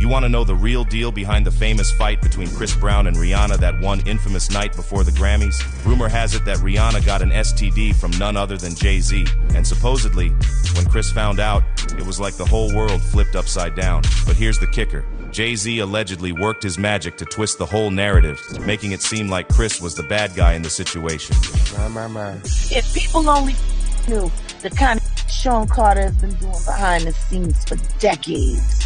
You want to know the real deal behind the famous fight between Chris Brown and Rihanna that one infamous night before the Grammys? Rumor has it that Rihanna got an STD from none other than Jay-Z. And supposedly, when Chris found out, it was like the whole world flipped upside down. But here's the kicker. Jay-Z allegedly worked his magic to twist the whole narrative, making it seem like Chris was the bad guy in the situation. If people only knew the kind of Sean Carter has been doing behind the scenes for decades.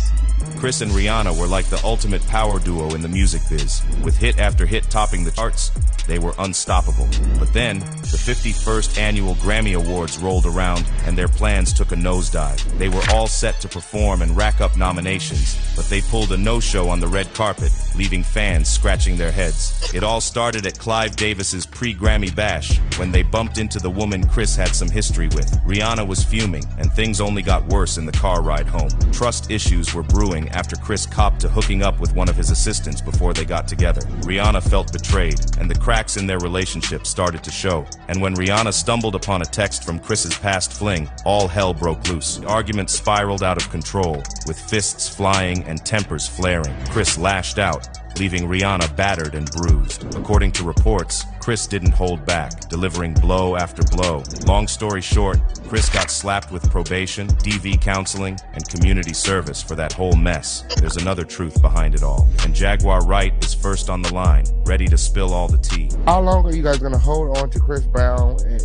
Chris and Rihanna were like the ultimate power duo in the music biz. With hit after hit topping the charts, they were unstoppable. But then, the 51st annual Grammy Awards rolled around and their plans took a nosedive. They were all set to perform and rack up nominations, but they pulled a no-show on the red carpet, leaving fans scratching their heads. It all started at Clive Davis's pre-Grammy bash, when they bumped into the woman Chris had some history with. Rihanna was fuming, and things only got worse in the car ride home. Trust issues were brewing after Chris copped to hooking up with one of his assistants before they got together. Rihanna felt betrayed, and the cracks in their relationship started to show. And when Rihanna stumbled upon a text from Chris's past fling, all hell broke loose. The argument spiraled out of control, with fists flying and tempers flaring. Chris lashed out, leaving Rihanna battered and bruised. According to reports, Chris didn't hold back, delivering blow after blow. Long story short, Chris got slapped with probation, DV counseling, and community service for that whole mess. There's another truth behind it all, and Jaguar Wright is first on the line, ready to spill all the tea. How long are you guys gonna hold on to Chris Brown and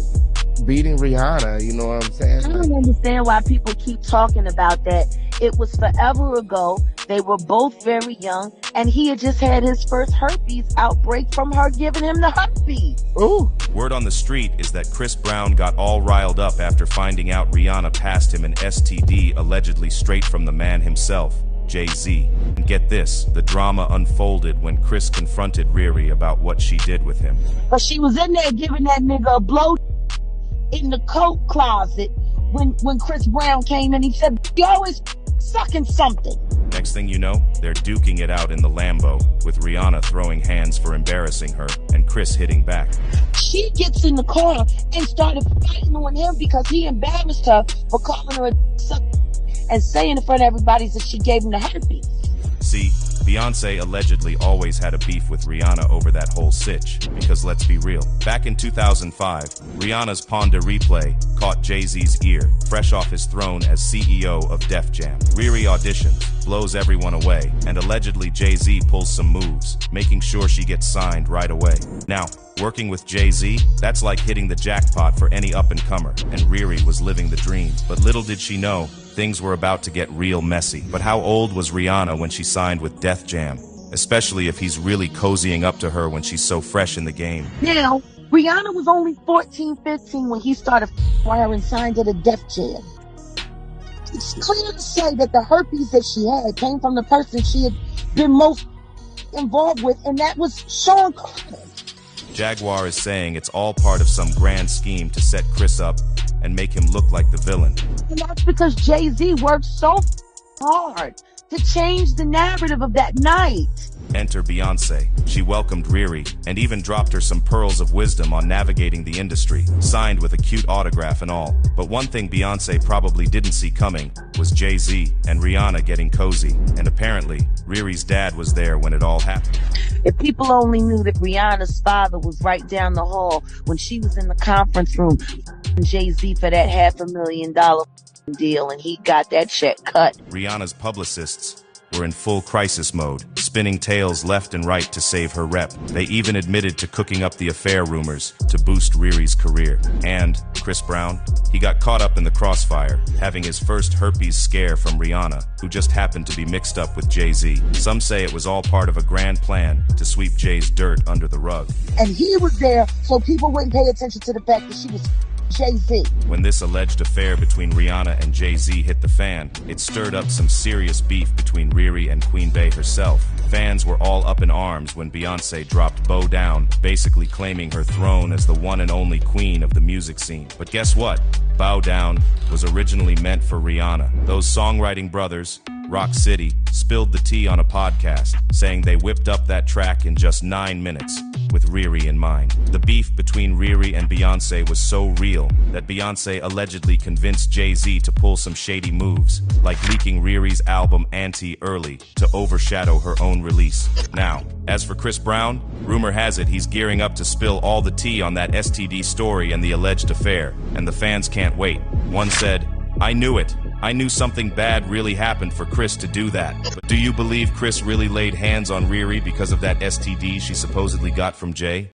beating Rihanna? You know what I'm saying? I don't understand why people keep talking about that. It was forever ago. They were both very young, and he had just had his first herpes outbreak from her giving him the herpes. Ooh. Word on the street is that Chris Brown got all riled up after finding out Rihanna passed him an STD allegedly straight from the man himself, Jay-Z. And get this, the drama unfolded when Chris confronted Riri about what she did with him. But she was in there giving that nigga a blow in the coat closet when Chris Brown came in. He said, "You always sucking something." Next thing you know, they're duking it out in the Lambo, with Rihanna throwing hands for embarrassing her and Chris hitting back. She gets in the car and started fighting on him because he embarrassed her for calling her a sucker and saying in front of everybody that she gave him the herpes. See, Beyonce allegedly always had a beef with Rihanna over that whole sitch, because let's be real. Back in 2005, Rihanna's Pon de Replay caught Jay-Z's ear, fresh off his throne as CEO of Def Jam. Riri auditions, blows everyone away, and allegedly Jay-Z pulls some moves, making sure she gets signed right away. Now, working with Jay-Z, that's like hitting the jackpot for any up-and-comer, and Riri was living the dream. But little did she know, things were about to get real messy. But how old was Rihanna when she signed with Def Jam? Especially if he's really cozying up to her when she's so fresh in the game. Now, Rihanna was only 14, 15 when he started her and signed to the Def Jam. It's clear to say that the herpes that she had came from the person she had been most involved with, and that was Sean Carter. Jaguar is saying it's all part of some grand scheme to set Chris up and make him look like the villain. And that's because Jay-Z worked so hard to change the narrative of that night. Enter Beyonce. She welcomed Riri and even dropped her some pearls of wisdom on navigating the industry, signed with a cute autograph and all. But one thing Beyonce probably didn't see coming was Jay-Z and Rihanna getting cozy. And apparently, Riri's dad was there when it all happened. If people only knew that Rihanna's father was right down the hall when she was in the conference room, Jay-Z for that $500,000 deal, and he got that check cut. Rihanna's publicists were in full crisis mode, spinning tales left and right to save her rep. They even admitted to cooking up the affair rumors to boost Riri's career. And Chris Brown, he got caught up in the crossfire, having his first herpes scare from Rihanna, who just happened to be mixed up with Jay-Z. Some say it was all part of a grand plan to sweep Jay's dirt under the rug. And he was there so people wouldn't pay attention to the fact that she was Jay-Z. When this alleged affair between Rihanna and Jay-Z hit the fan, it stirred up some serious beef between Riri and Queen Bey herself. Fans were all up in arms when Beyonce dropped Bow Down, basically claiming her throne as the one and only queen of the music scene. But guess what? Bow Down, was originally meant for Rihanna. Those songwriting brothers, Rock City, spilled the tea on a podcast, saying they whipped up that track in just 9 minutes, with Riri in mind. The beef between Riri and Beyoncé was so real that Beyoncé allegedly convinced Jay-Z to pull some shady moves, like leaking Riri's album Anti early to overshadow her own release. Now, as for Chris Brown, rumor has it he's gearing up to spill all the tea on that STD story and the alleged affair, and the fans can't wait. One said, "I knew it. I knew something bad really happened for Chris to do that." But do you believe Chris really laid hands on Riri because of that STD she supposedly got from Jay?